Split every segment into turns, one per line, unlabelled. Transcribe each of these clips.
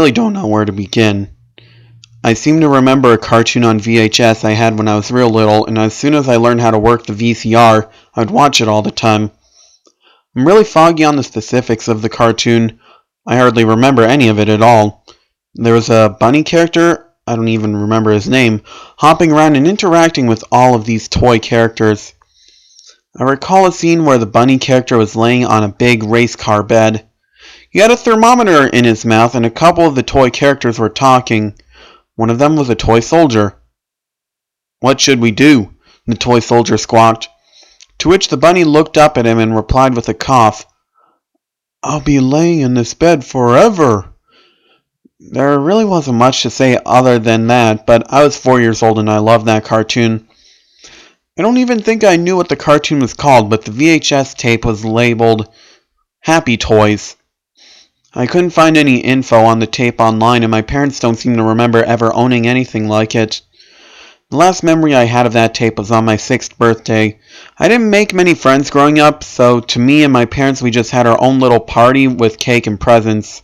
really don't know where to begin. I seem to remember a cartoon on VHS I had when I was real little, and as soon as I learned how to work the VCR, I'd watch it all the time. I'm really foggy on the specifics of the cartoon. I hardly remember any of it at all. There was a bunny character, I don't even remember his name, hopping around and interacting with all of these toy characters. I recall a scene where the bunny character was laying on a big race car bed. He had a thermometer in his mouth and a couple of the toy characters were talking. One of them was a toy soldier. "What should we do?" the toy soldier squawked. To which the bunny looked up at him and replied with a cough, "I'll be laying in this bed forever." There really wasn't much to say other than that, but I was 4 years old and I loved that cartoon. I don't even think I knew what the cartoon was called, but the VHS tape was labeled Happy Toys. I couldn't find any info on the tape online, and my parents don't seem to remember ever owning anything like it. The last memory I had of that tape was on my 6th birthday. I didn't make many friends growing up, so to me and my parents we just had our own little party with cake and presents.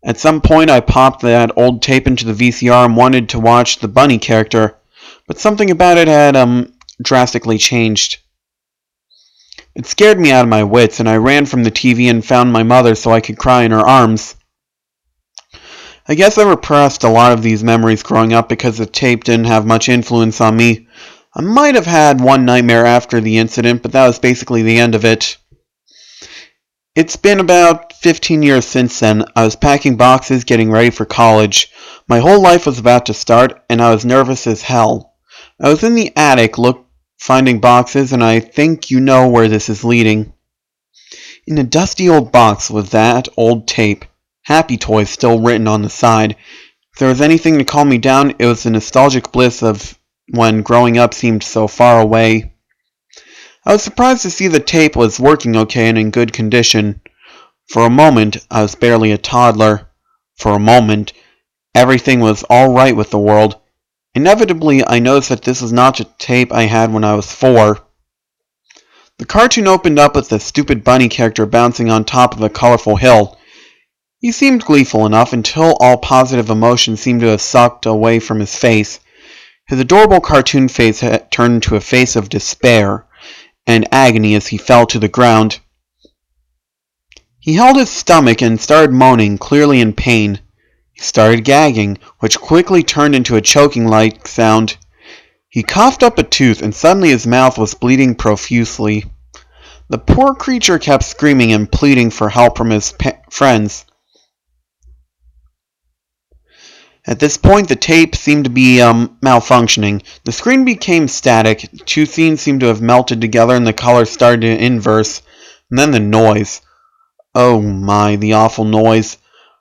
At some point I popped that old tape into the VCR and wanted to watch the bunny character, but something about it had drastically changed. It scared me out of my wits, and I ran from the TV and found my mother so I could cry in her arms. I guess I repressed a lot of these memories growing up because the tape didn't have much influence on me. I might have had one nightmare after the incident, but that was basically the end of it. It's been about 15 years since then. I was packing boxes, getting ready for college. My whole life was about to start, and I was nervous as hell. I was in the attic finding boxes, and I think you know where this is leading. In a dusty old box was that old tape, Happy Toys still written on the side. If there was anything to calm me down, it was the nostalgic bliss of when growing up seemed so far away. I was surprised to see the tape was working okay and in good condition. For a moment, I was barely a toddler. For a moment, everything was all right with the world. Inevitably, I noticed that this was not the tape I had when I was 4. The cartoon opened up with the stupid bunny character bouncing on top of a colorful hill. He seemed gleeful enough until all positive emotion seemed to have sucked away from his face. His adorable cartoon face had turned into a face of despair and agony as he fell to the ground. He held his stomach and started moaning, clearly in pain. He started gagging, which quickly turned into a choking-like sound. He coughed up a tooth, and suddenly his mouth was bleeding profusely. The poor creature kept screaming and pleading for help from his friends. At this point, the tape seemed to be malfunctioning. The screen became static, two scenes seemed to have melted together, and the colors started to inverse. And then the noise. Oh my, the awful noise.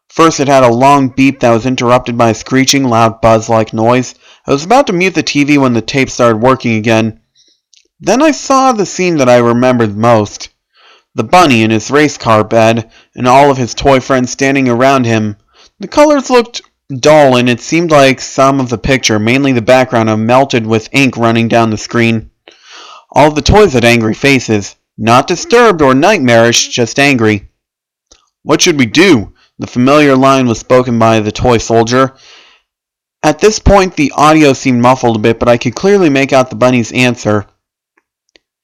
First it had a long beep that was interrupted by a screeching, loud buzz-like noise. I was about to mute the TV when the tape started working again. Then I saw the scene that I remembered most. The bunny in his race car bed, and all of his toy friends standing around him. The colors looked dull, and it seemed like some of the picture, mainly the background, had melted with ink running down the screen. All of the toys had angry faces. Not disturbed or nightmarish, just angry. "What should we do?" The familiar line was spoken by the toy soldier. At this point, the audio seemed muffled a bit, but I could clearly make out the bunny's answer.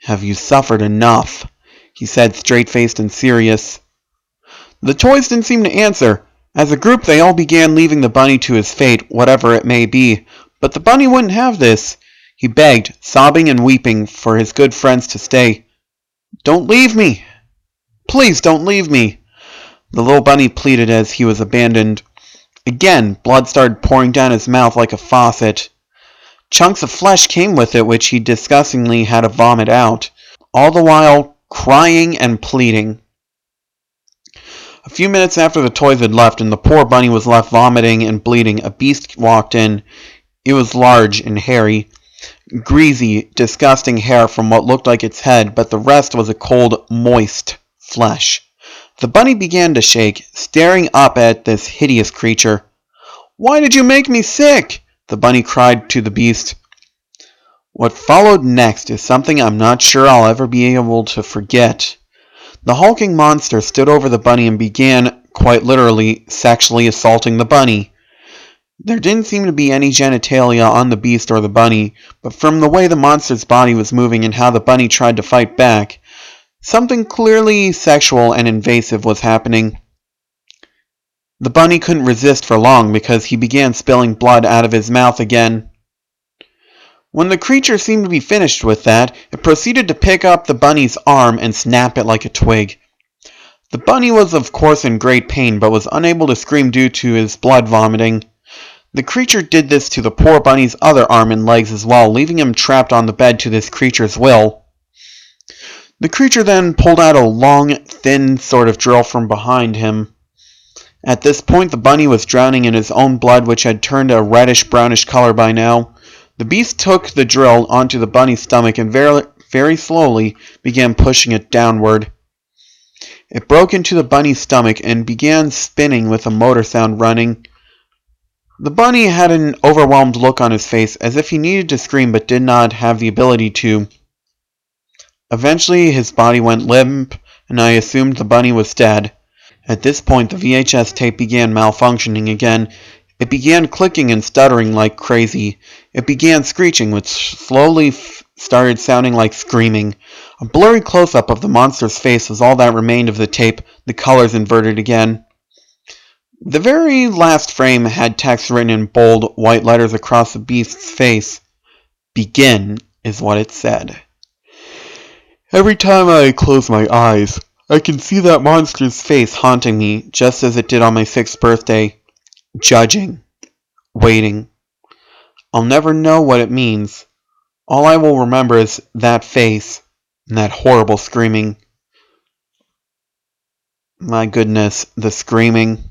"Have you suffered enough?" he said, straight-faced and serious. The toys didn't seem to answer. As a group, they all began leaving the bunny to his fate, whatever it may be. But the bunny wouldn't have this. He begged, sobbing and weeping, for his good friends to stay. "Don't leave me! Please don't leave me!" The little bunny pleaded as he was abandoned. Again, blood started pouring down his mouth like a faucet. Chunks of flesh came with it, which he disgustingly had to vomit out, all the while crying and pleading. A few minutes after the toys had left and the poor bunny was left vomiting and bleeding, a beast walked in. It was large and hairy. Greasy, disgusting hair from what looked like its head, but the rest was a cold, moist flesh. The bunny began to shake, staring up at this hideous creature. "Why did you make me sick?" the bunny cried to the beast. What followed next is something I'm not sure I'll ever be able to forget. The hulking monster stood over the bunny and began quite literally sexually assaulting the bunny. There didn't seem to be any genitalia on the beast or the bunny, but from the way the monster's body was moving and how the bunny tried to fight back, something clearly sexual and invasive was happening. The bunny couldn't resist for long because he began spilling blood out of his mouth again. When the creature seemed to be finished with that, it proceeded to pick up the bunny's arm and snap it like a twig. The bunny was of course in great pain, but was unable to scream due to his blood vomiting. The creature did this to the poor bunny's other arm and legs as well, leaving him trapped on the bed to this creature's will. The creature then pulled out a long, thin sort of drill from behind him. At this point, the bunny was drowning in his own blood, which had turned a reddish-brownish color by now. The beast took the drill onto the bunny's stomach and very slowly began pushing it downward. It broke into the bunny's stomach and began spinning with a motor sound running. The bunny had an overwhelmed look on his face, as if he needed to scream but did not have the ability to. Eventually, his body went limp, and I assumed the bunny was dead. At this point, the VHS tape began malfunctioning again. It began clicking and stuttering like crazy. It began screeching, which slowly started sounding like screaming. A blurry close-up of the monster's face was all that remained of the tape, the colors inverted again. The very last frame had text written in bold, white letters across the beast's face. "Begin," is what it said. Every time I close my eyes, I can see that monster's face haunting me, just as it did on my 6th birthday. Judging. Waiting. I'll never know what it means. All I will remember is that face, and that horrible screaming. My goodness, the screaming.